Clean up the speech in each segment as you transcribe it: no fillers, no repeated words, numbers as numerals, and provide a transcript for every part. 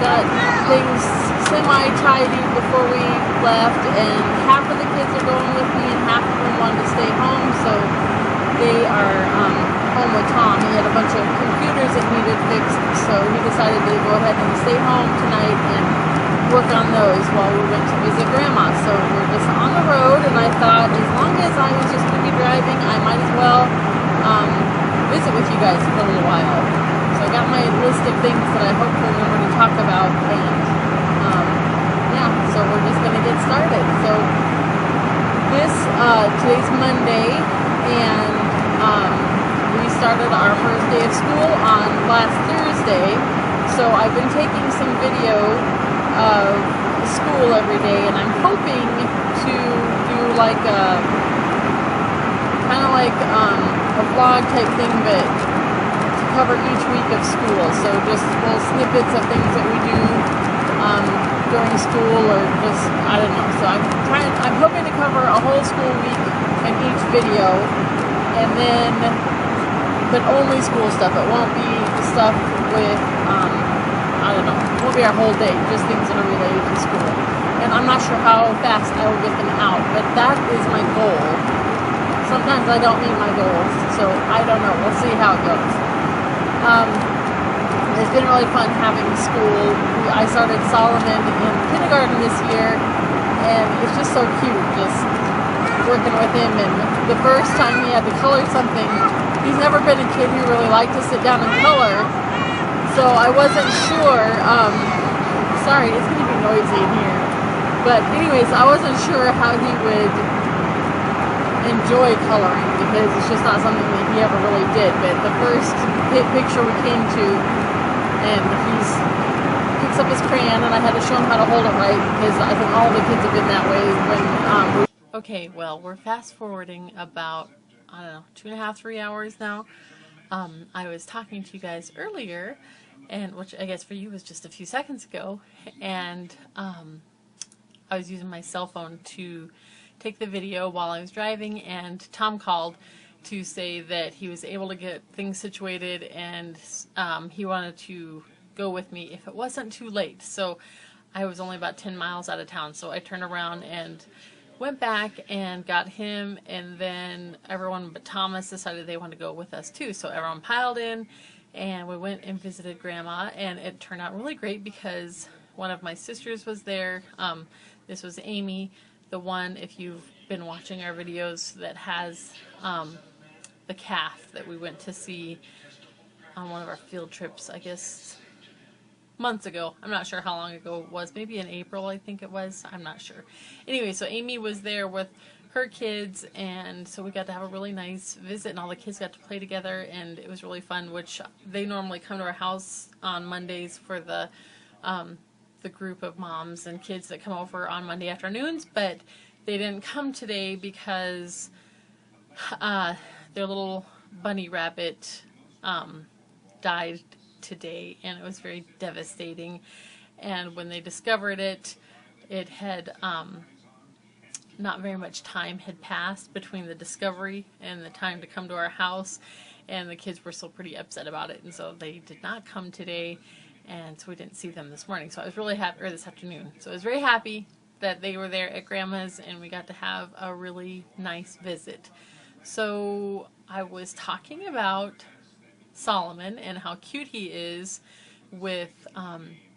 got things semi-tidy before we left, and half of the kids are going with me and half of them wanted to stay home, so they are home with Tom. He had a bunch of computers that needed fixed, so he decided to go ahead and stay home tonight and work on those while we went to visit Grandma. So we're just on the road, and I thought as long as I was just going to be driving, I might as well visit with you guys for a little while. So I got my list of things that I hope to remember to talk about, and yeah, so we're just going to get started. So today's Monday, and we started our first day of school on last Thursday. So I've been taking some video of school every day, and I'm hoping to do like a kind of like a vlog type thing, but to cover each week of school. So just little snippets of things that we do during school, or just, I don't know. So I'm hoping to cover a whole school week in each video, and then, but only school stuff. It won't be stuff with, I don't know, it won't be our whole day, just things that are related to school. And I'm not sure how fast I will get them out, but that is my goal. Sometimes I don't meet my goals, so I don't know. We'll see how it goes. It's been really fun having school. I started Solomon in kindergarten this year, and it's just so cute, just working with him. And the first time he had to color something, he's never been a kid who really liked to sit down and color, so I wasn't sure. Sorry, it's going to be noisy in here. But anyways, I wasn't sure how he would enjoy coloring, because it's just not something that he ever really did. But the first picture we came to, and he picks up his crayon, and I had to show him how to hold it right, because I think all the kids have been that way when okay, well, we're fast forwarding about, I don't know, 2.5, 3 hours now. I was talking to you guys earlier, and which I guess for you was just a few seconds ago, and I was using my cell phone to take the video while I was driving, and Tom called to say that he was able to get things situated, and he wanted to go with me if it wasn't too late. So I was only about 10 miles out of town, so I turned around and went back and got him, and then everyone but Thomas decided they wanted to go with us too. So everyone piled in, and we went and visited Grandma, and it turned out really great because one of my sisters was there. This was Amy, the one, if you've been watching our videos, that has the calf that we went to see on one of our field trips, I guess months ago. I'm not sure how long ago it was. Maybe in April, I think it was. I'm not sure. Anyway, so Amy was there with her kids, and so we got to have a really nice visit, and all the kids got to play together, and it was really fun, which they normally come to our house on Mondays for the group of moms and kids that come over on Monday afternoons, but they didn't come today because their little bunny rabbit died today, and it was very devastating. And when they discovered it, it had not very much time had passed between the discovery and the time to come to our house, and the kids were still pretty upset about it, and so they did not come today, and so we didn't see them this morning. So I was really happy, or this afternoon. So I was very happy that they were there at Grandma's, and we got to have a really nice visit. So I was talking about Solomon and how cute he is with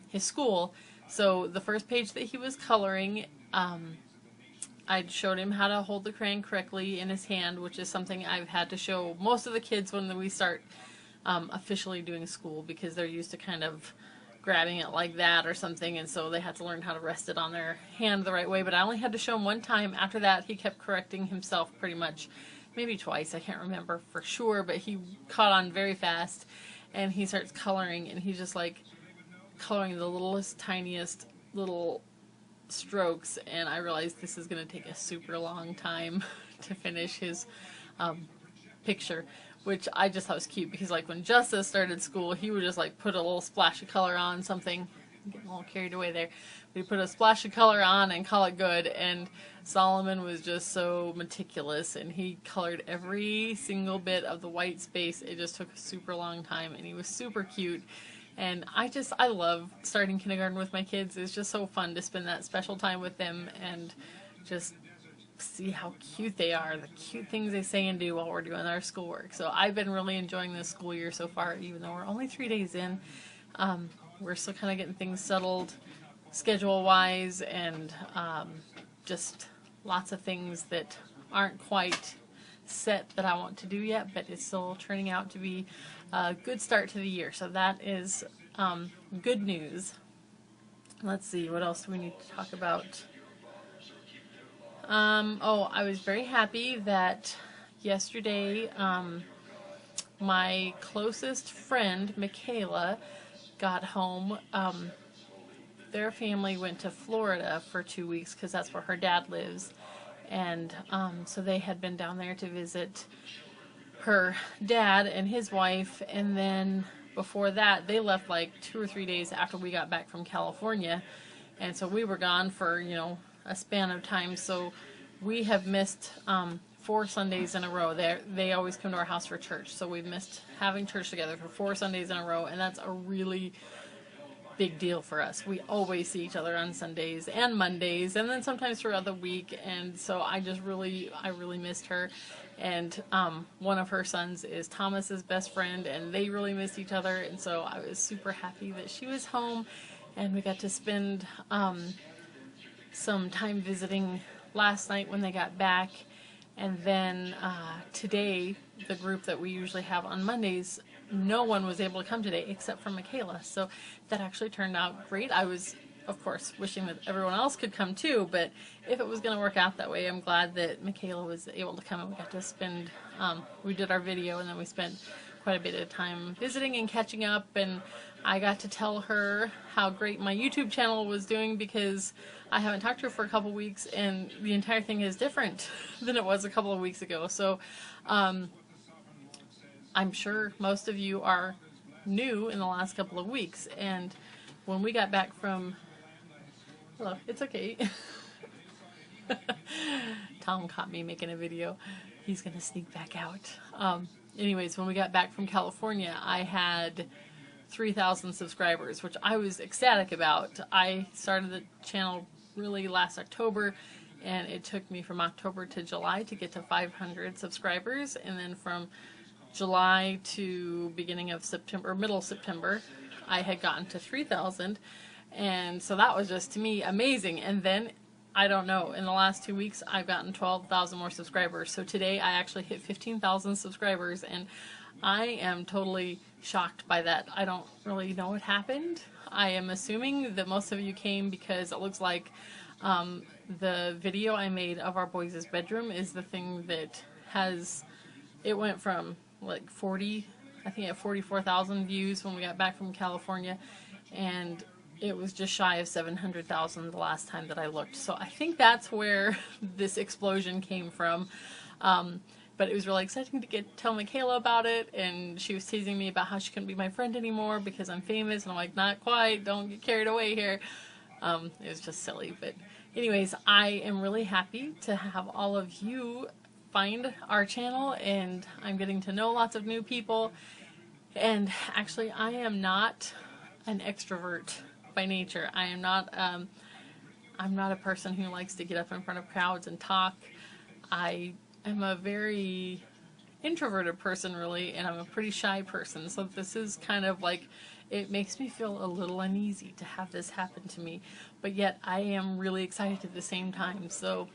his school. So the first page that he was coloring, I showed him how to hold the crayon correctly in his hand, which is something I've had to show most of the kids when we start officially doing school, because they're used to kind of grabbing it like that or something, and so they had to learn how to rest it on their hand the right way. But I only had to show him one time. After that, he kept correcting himself pretty much, maybe twice, I can't remember for sure, but he caught on very fast, and he starts coloring, and he's just like coloring the littlest, tiniest little strokes, and I realized this is going to take a super long time to finish his picture, which I just thought was cute, because like when Justice started school, he would just like put a little splash of color on something. I'm getting a little carried away there. We put a splash of color on and call it good, and Solomon was just so meticulous, and he colored every single bit of the white space. It just took a super long time, and he was super cute, And I love starting kindergarten with my kids. It's just so fun to spend that special time with them and just see how cute they are, the cute things they say and do while we're doing our schoolwork. So I've been really enjoying this school year so far, even though we're only 3 days in. We're still kind of getting things settled schedule-wise, and just lots of things that aren't quite set that I want to do yet, but it's still turning out to be a good start to the year. So that is good news. Let's see, what else do we need to talk about? Oh, I was very happy that yesterday my closest friend, Michaela, got home. Their family went to Florida for 2 weeks because that's where her dad lives. And so they had been down there to visit her dad and his wife, and then before that they left like 2 or 3 days after we got back from California, and so we were gone for, you know, a span of time. So we have missed 4 Sundays in a row. They always come to our house for church, so we've missed having church together for 4 Sundays in a row, and that's a really big deal for us. We always see each other on Sundays and Mondays, and then sometimes throughout the week. And so I really missed her. And one of her sons is Thomas's best friend, and they really missed each other. And so I was super happy that she was home, and we got to spend some time visiting last night when they got back. And then today, the group that we usually have on Mondays, no one was able to come today except for Michaela. So that actually turned out great. I was, of course, wishing that everyone else could come too, but if it was going to work out that way, I'm glad that Michaela was able to come, and we got to spend, we did our video, and then we spent quite a bit of time visiting and catching up, and I got to tell her how great my YouTube channel was doing, because I haven't talked to her for a couple weeks, and the entire thing is different than it was a couple of weeks ago. So I'm sure most of you are new in the last couple of weeks, and when we got back from, hello, it's okay. Tom caught me making a video. He's gonna sneak back out. Anyways, when we got back from California, I had 3,000 subscribers, which I was ecstatic about. I started the channel really last October, and it took me from October to July to get to 500 subscribers, and then from July to beginning of September, or middle of September, I had gotten to 3,000, and so that was just, to me, amazing. And then, I don't know, in the last 2 weeks, I've gotten 12,000 more subscribers. So today, I actually hit 15,000 subscribers, and I am totally shocked by that. I don't really know what happened. I am assuming that most of you came because it looks like the video I made of our boys' bedroom is the thing that has, it went from like 40, I think at 44,000 views when we got back from California, and it was just shy of 700,000 the last time that I looked. So I think that's where this explosion came from. But it was really exciting to tell Michaela about it, and she was teasing me about how she couldn't be my friend anymore because I'm famous, and I'm like, not quite, don't get carried away here. It was just silly, but anyways, I am really happy to have all of you find our channel, and I'm getting to know lots of new people. And actually, I am not an extrovert by nature. I'm not a person who likes to get up in front of crowds and talk. I am a very introverted person, really, and I'm a pretty shy person. So this is kind of like, it makes me feel a little uneasy to have this happen to me, but yet I am really excited at the same time. So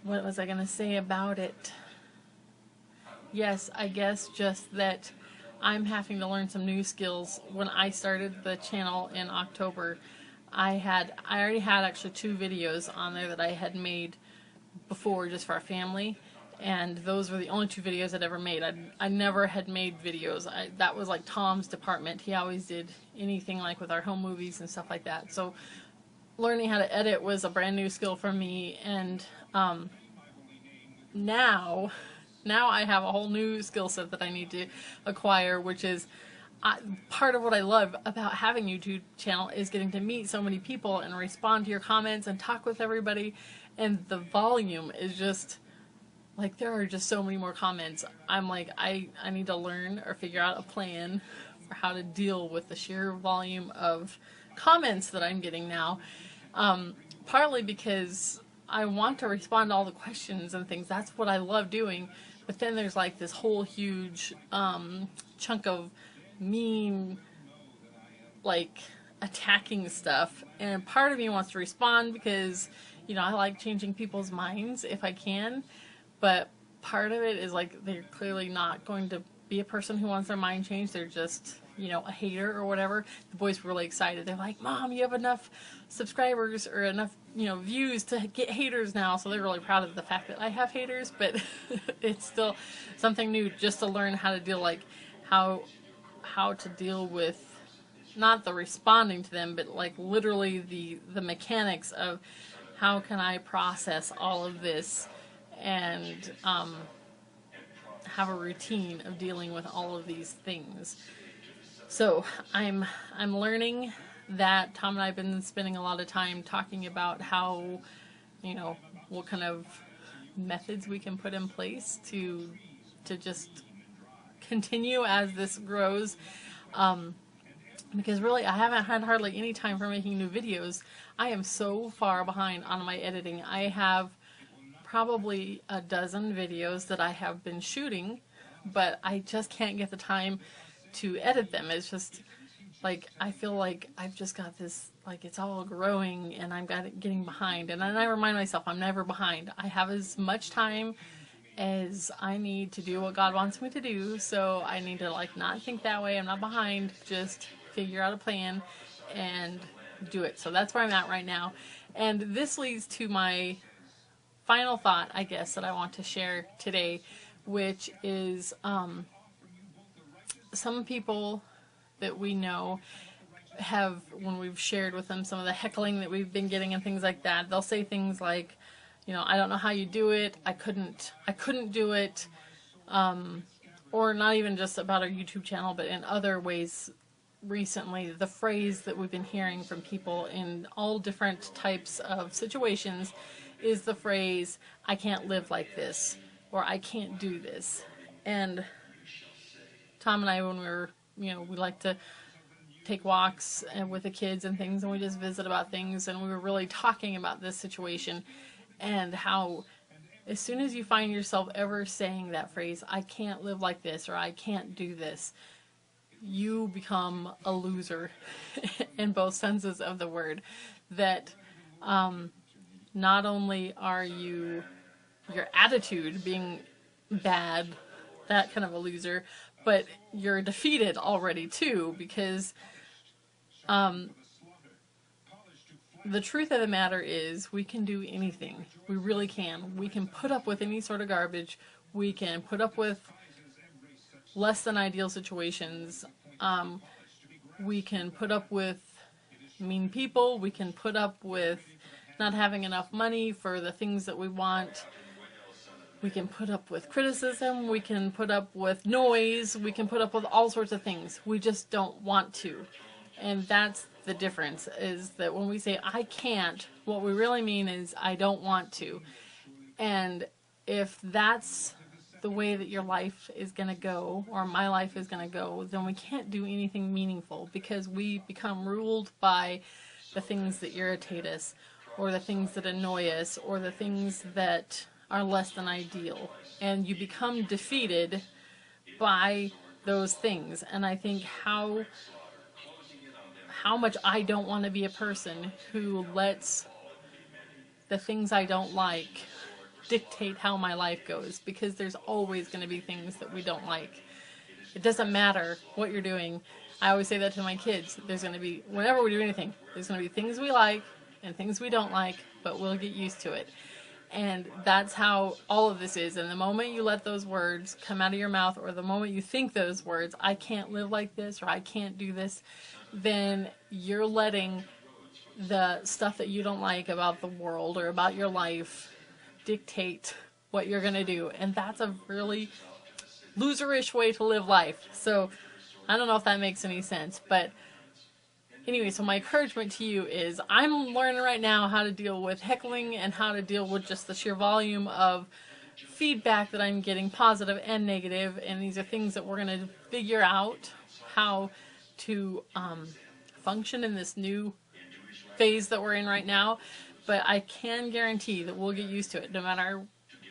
what was I going to say about it? Yes, I guess just that I'm having to learn some new skills. When I started the channel in October, I already had actually 2 videos on there that I had made before just for our family, and those were the only 2 videos I'd ever made. I never had made videos. That was like Tom's department. He always did anything like with our home movies and stuff like that. So learning how to edit was a brand new skill for me, and now I have a whole new skill set that I need to acquire, which is part of what I love about having a YouTube channel is getting to meet so many people and respond to your comments and talk with everybody, and the volume is just like, there are just so many more comments. I'm like, I need to learn or figure out a plan for how to deal with the sheer volume of comments that I'm getting now. Partly because I want to respond to all the questions and things. That's what I love doing. But then there's like this whole huge chunk of mean, like, attacking stuff. And part of me wants to respond because, you know, I like changing people's minds if I can. But part of it is like, they're clearly not going to be a person who wants their mind changed. They're just, you know, a hater or whatever. The boys were really excited. They're like, Mom, you have enough subscribers or enough, you know, views to get haters now. So they're really proud of the fact that I have haters, but it's still something new just to learn how to deal, like, how to deal with not the responding to them, but like literally the mechanics of how can I process all of this and have a routine of dealing with all of these things. So I'm learning that. Tom and I have been spending a lot of time talking about how, you know, what kind of methods we can put in place to just continue as this grows. Because really, I haven't had hardly any time for making new videos. I am so far behind on my editing. I have probably a dozen videos that I have been shooting, but I just can't get the time to edit them. It's just like, I feel like I've just got this, like, it's all growing and I'm getting behind. And then I remind myself I'm never behind. I have as much time as I need to do what God wants me to do, so I need to, like, not think that way. I'm not behind, just figure out a plan and do it. So that's where I'm at right now. And this leads to my final thought, I guess, that I want to share today, which is some people that we know have, when we've shared with them some of the heckling that we've been getting and things like that, they'll say things like, you know, I don't know how you do it, I couldn't do it, or not even just about our YouTube channel, but in other ways. Recently, the phrase that we've been hearing from people in all different types of situations is the phrase, I can't live like this, or I can't do this. And Tom and I, when we were, you know, we like to take walks with the kids and things, and we just visit about things, and we were really talking about this situation and how as soon as you find yourself ever saying that phrase, I can't live like this, or I can't do this, you become a loser in both senses of the word. That not only are your attitude being bad, that kind of a loser, but you're defeated already too, because the truth of the matter is we can do anything. We really can. We can put up with any sort of garbage. We can put up with less than ideal situations. We can put up with mean people. We can put up with not having enough money for the things that we want. We can put up with criticism. We can put up with noise. We can put up with all sorts of things. We just don't want to. And that's the difference, is that when we say I can't, what we really mean is I don't want to. And if that's the way that your life is going to go, or my life is going to go, then we can't do anything meaningful, because we become ruled by the things that irritate us, or the things that annoy us, or the things that are less than ideal. And you become defeated by those things. And I think how much I don't want to be a person who lets the things I don't like dictate how my life goes, because there's always going to be things that we don't like. It doesn't matter what you're doing. I always say that to my kids. There's going to be, whenever we do anything, there's going to be things we like and things we don't like, but we'll get used to it. And that's how all of this is. And the moment you let those words come out of your mouth, or the moment you think those words, I can't live like this, or I can't do this, then you're letting the stuff that you don't like about the world or about your life dictate what you're going to do. And that's a really loserish way to live life. So I don't know if that makes any sense, but anyway, so my encouragement to you is I'm learning right now how to deal with heckling and how to deal with just the sheer volume of feedback that I'm getting, positive and negative, and these are things that we're going to figure out how to function in this new phase that we're in right now. But I can guarantee that we'll get used to it no matter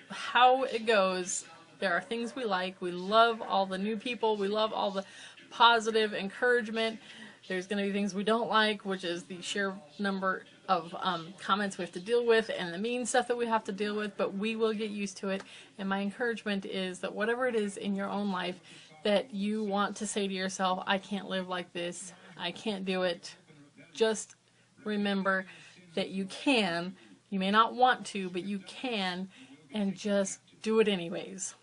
how it goes. There are things we like. We love all the new people. We love all the positive encouragement. There's going to be things we don't like, which is the sheer number of comments we have to deal with and the mean stuff that we have to deal with, but we will get used to it. And my encouragement is that whatever it is in your own life that you want to say to yourself, I can't live like this, I can't do it, just remember that you can. You may not want to, but you can, and just do it anyways.